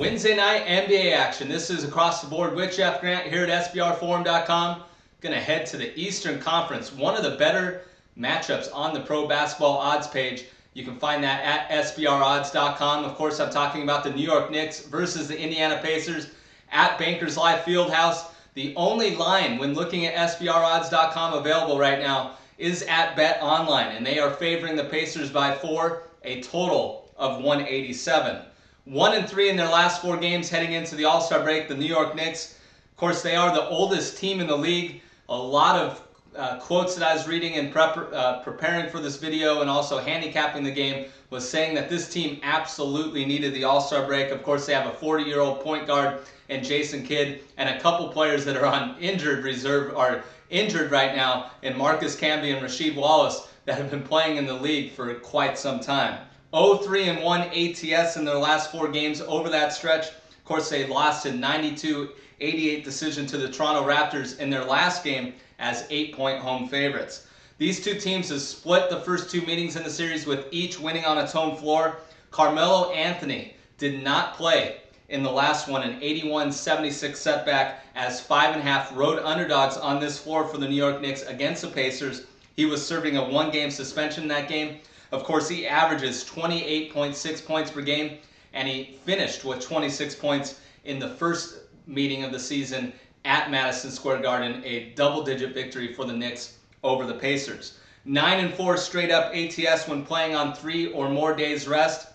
Wednesday night NBA action. This is Across the Board with Jeff Grant here at SBRforum.com. Going to head to the Eastern Conference, one of the better matchups on the pro basketball odds page. You can find that at SBRodds.com. Of course, I'm talking about the New York Knicks versus the Indiana Pacers at Bankers Life Fieldhouse. The only line when looking at SBRodds.com available right now is at Bet Online, and they are favoring the Pacers by 4, a total of 187. 1-3 in their last 4 games heading into the All-Star break. The New York Knicks, of course, they are the oldest team in the league. A lot of quotes that I was reading and preparing for this video and also handicapping the game was saying that this team absolutely needed the All-Star break. Of course, they have a 40-year-old point guard and Jason Kidd, and a couple players that are on injured reserve are injured right now, and Marcus Camby and Rasheed Wallace that have been playing in the league for quite some time. 0-3-1 ATS in their last 4 games over that stretch. Of course, they lost a 92-88 decision to the Toronto Raptors in their last game as 8-point home favorites. These two teams have split the first 2 meetings in the series with each winning on its home floor. Carmelo Anthony did not play in the last one, an 81-76 setback as 5.5 road underdogs on this floor for the New York Knicks against the Pacers. He was serving a 1-game suspension in that game. Of course, he averages 28.6 points per game, and he finished with 26 points in the first meeting of the season at Madison Square Garden, a double-digit victory for the Knicks over the Pacers. 9-4 straight-up ATS when playing on 3 or more days rest.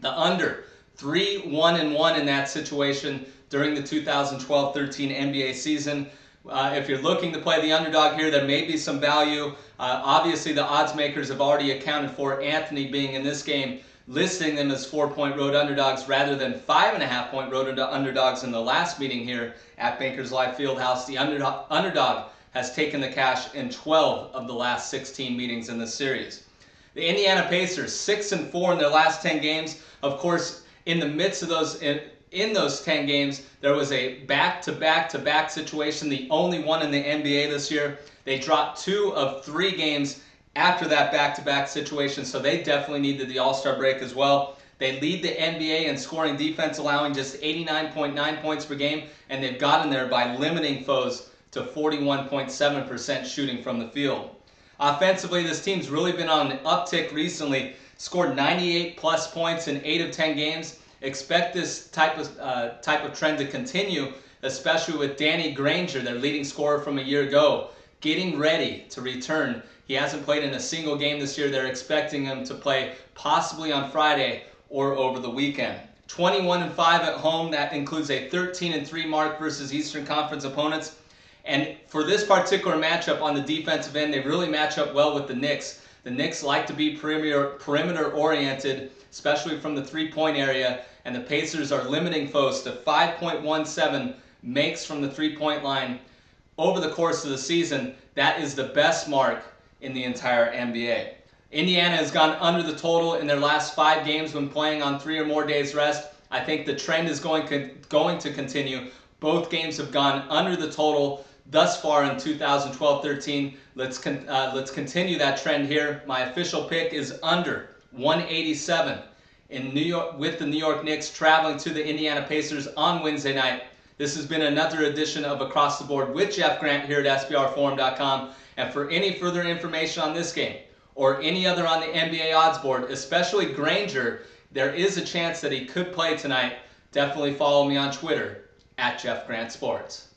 The under, 3-1-1 in that situation during the 2012-13 NBA season. If you're looking to play the underdog here, there may be some value. Obviously, the odds makers have already accounted for Anthony being in this game, listing them as 4-point road underdogs rather than 5.5-point road underdogs in the last meeting here at Bankers Life Fieldhouse. The underdog has taken the cash in 12 of the last 16 meetings in this series. The Indiana Pacers, 6-4 in their last 10 games. Of course, in the midst of those in those 10 games, there was a back-to-back-to-back situation, the only one in the NBA this year. They dropped 2 of 3 games after that back-to-back situation, so they definitely needed the All-Star break as well. They lead the NBA in scoring defense, allowing just 89.9 points per game, and they've gotten there by limiting foes to 41.7% shooting from the field. Offensively, this team's really been on an uptick recently, scored 98-plus points in 8 of 10 games. Expect this type of trend to continue, especially with Danny Granger, their leading scorer from a year ago, getting ready to return. He hasn't played in a single game this year. They're expecting him to play possibly on Friday or over the weekend. 21-5 at home. That includes a 13-3 mark versus Eastern Conference opponents. And for this particular matchup on the defensive end, they really match up well with the Knicks. The Knicks like to be perimeter-oriented, especially from the 3-point area, and the Pacers are limiting foes to 5.17 makes from the 3-point line over the course of the season. That is the best mark in the entire NBA. Indiana has gone under the total in their last 5 games when playing on 3 or more days rest. I think the trend is going to continue. Both games have gone under the total thus far in 2012-13. Let's continue that trend here. My official pick is under 187 in New York, with the New York Knicks traveling to the Indiana Pacers on Wednesday night. This has been another edition of Across the Board with Jeff Grant here at SBRforum.com. And for any further information on this game or any other on the NBA odds board, especially Granger, there is a chance that he could play tonight. Definitely follow me on Twitter at Jeff Grant Sports.